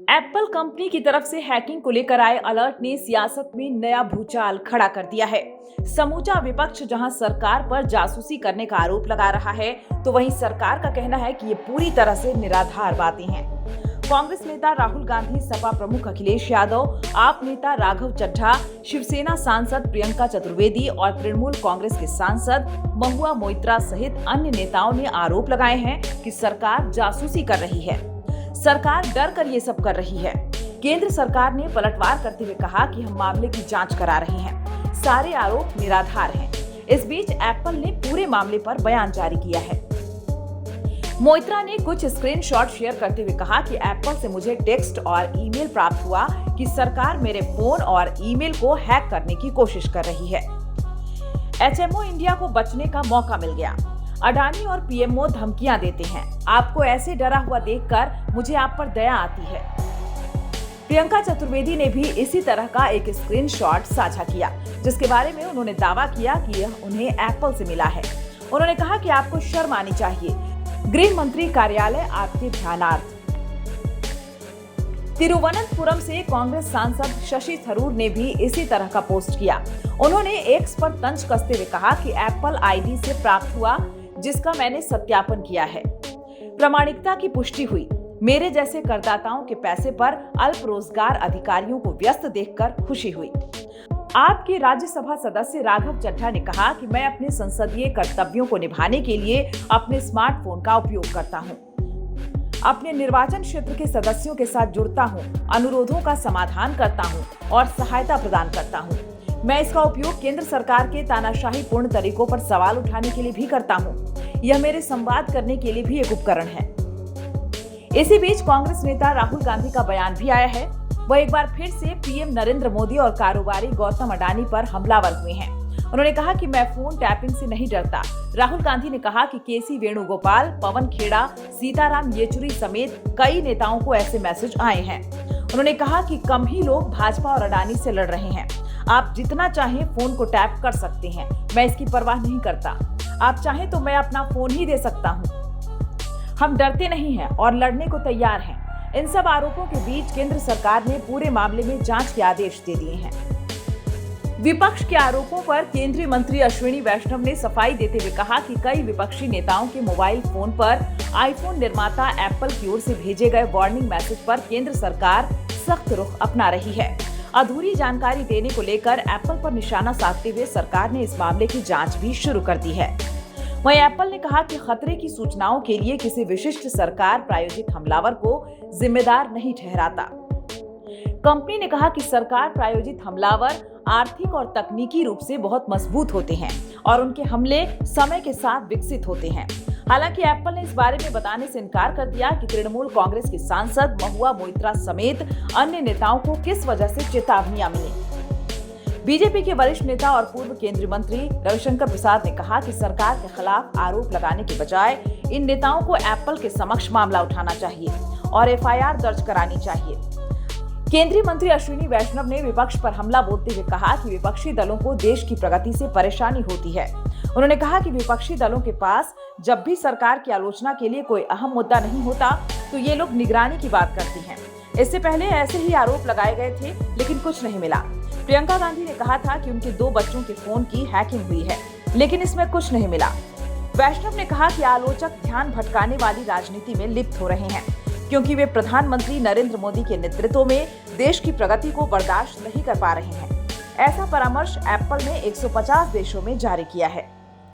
Apple company की तरफ से हैकिंग को लेकर आए अलर्ट ने सियासत में नया भूचाल खड़ा कर दिया है। समूचा विपक्ष जहां सरकार पर जासूसी करने का आरोप लगा रहा है, तो वहीं सरकार का कहना है कि ये पूरी तरह से निराधार बातें हैं। कांग्रेस नेता राहुल गांधी, सपा प्रमुख अखिलेश यादव, आप नेता राघव चड्ढा, शिवसेना सांसद प्रियंका चतुर्वेदी और तृणमूल कांग्रेस के सांसद महुआ मोइत्रा सहित अन्य नेताओं ने आरोप लगाए हैं कि सरकार जासूसी कर रही है। सरकार डर कर ये सब कर रही है। केंद्र सरकार ने पलटवार करते हुए कहा कि हम मामले की जांच करा रहे हैं। सारे आरोप निराधार हैं। इस बीच एप्पल ने पूरे मामले पर बयान जारी किया है। मोइत्रा ने कुछ स्क्रीनशॉट शेयर करते हुए कहा कि एप्पल से मुझे टेक्स्ट और ईमेल प्राप्त हुआ कि सरकार मेरे फोन और ईमेल को हैक करने की कोशिश कर रही है। एचएमओ इंडिया को बचने का मौका मिल गया। अडानी और पीएमओ धमकियां देते हैं। आपको ऐसे डरा हुआ देखकर मुझे आप पर दया आती है। प्रियंका चतुर्वेदी ने भी इसी तरह का एक स्क्रीनशॉट साझा किया, जिसके बारे में उन्होंने दावा किया कि यह उन्हें एप्पल से मिला है। उन्होंने कहा कि आपको शर्म आनी चाहिए। गृह मंत्री कार्यालय आपके ध्यानार्थ। तिरुवनंतपुरम से कांग्रेस सांसद शशि थरूर ने भी इसी तरह का पोस्ट किया। उन्होंने एक्स पर तंज कसते हुए कहा कि एप्पल आईडी से प्राप्त हुआ, जिसका मैंने सत्यापन किया है। प्रामाणिकता की पुष्टि हुई। मेरे जैसे करदाताओं के पैसे पर अल्प रोजगार अधिकारियों को व्यस्त देखकर खुशी हुई। आपके राज्यसभा सदस्य राघव चड्ढा ने कहा कि मैं अपने संसदीय कर्तव्यों को निभाने के लिए अपने स्मार्टफोन का उपयोग करता हूं। अपने निर्वाचन क्षेत्र के सदस्यों के साथ जुड़ता हूं, अनुरोधों का समाधान करता हूं और सहायता प्रदान करता हूं। मैं इसका उपयोग केंद्र सरकार के तानाशाही पूर्ण तरीकों पर सवाल उठाने के लिए भी करता हूं। यह मेरे संवाद करने के लिए भी एक उपकरण है। इसी बीच कांग्रेस नेता राहुल गांधी का बयान भी आया है। वह एक बार फिर से पीएम नरेंद्र मोदी और कारोबारी गौतम अडानी पर हमलावर हुए हैं। उन्होंने कहा कि मैं फोन टैपिंग से नहीं डरता। राहुल गांधी ने कहा कि केसी वेणुगोपाल, पवन खेड़ा, सीताराम येचुरी समेत कई नेताओं को ऐसे मैसेज आए हैं। उन्होंने कहा कि कम ही लोग भाजपा और अडानी से लड़ रहे हैं। आप जितना चाहें फोन को टैप कर सकते हैं, मैं इसकी परवाह नहीं करता। आप चाहें तो मैं अपना फोन ही दे सकता हूं। हम डरते नहीं हैं और लड़ने को तैयार हैं। इन सब आरोपों के बीच केंद्र सरकार ने पूरे मामले में जांच के आदेश दे दिए हैं। विपक्ष के आरोपों पर केंद्रीय मंत्री अश्विनी वैष्णव ने सफाई देते हुए कहा कि कई विपक्षी नेताओं के मोबाइल फोन पर आईफोन निर्माता एप्पल की ओर से भेजे गए वार्निंग मैसेज पर केंद्र सरकार सख्त रुख अपना रही है। अधूरी जानकारी देने को लेकर एप्पल पर निशाना साधते हुए सरकार ने इस मामले की जांच भी शुरू कर दी है। वहीं एप्पल ने कहा कि खतरे की सूचनाओं के लिए किसी विशिष्ट सरकार प्रायोजित हमलावर को जिम्मेदार नहीं ठहराता। कंपनी ने कहा कि सरकार प्रायोजित हमलावर आर्थिक और तकनीकी रूप से बहुत मजबूत होते हैं और उनके हमले समय के साथ विकसित होते हैं। हालांकि एप्पल ने इस बारे में बताने से इनकार कर दिया कि तृणमूल कांग्रेस के सांसद महुआ मोइत्रा समेत अन्य नेताओं को किस वजह से चेतावनियां मिली। बीजेपी के वरिष्ठ नेता और पूर्व केंद्रीय मंत्री रविशंकर प्रसाद ने कहा कि सरकार के खिलाफ आरोप लगाने के बजाय इन नेताओं को एप्पल के समक्ष मामला उठाना चाहिए और एफआईआर दर्ज करानी चाहिए। केंद्रीय मंत्री अश्विनी वैष्णव ने विपक्ष पर हमला बोलते हुए कहा कि विपक्षी दलों को देश की प्रगति से परेशानी होती है। उन्होंने कहा कि विपक्षी दलों के पास जब भी सरकार की आलोचना के लिए कोई अहम मुद्दा नहीं होता, तो ये लोग निगरानी की बात करती हैं। इससे पहले ऐसे ही आरोप लगाए गए थे, लेकिन कुछ नहीं मिला। प्रियंका गांधी ने कहा था कि उनके 2 बच्चों के फोन की हैकिंग हुई है, लेकिन इसमें कुछ नहीं मिला। वैष्णव ने कहा कि आलोचक ध्यान भटकाने वाली राजनीति में लिप्त हो रहे हैं, क्योंकि वे प्रधानमंत्री नरेंद्र मोदी के नेतृत्व में देश की प्रगति को बर्दाश्त नहीं कर पा रहे हैं। ऐसा परामर्श एप्पल ने 150 देशों में जारी किया है।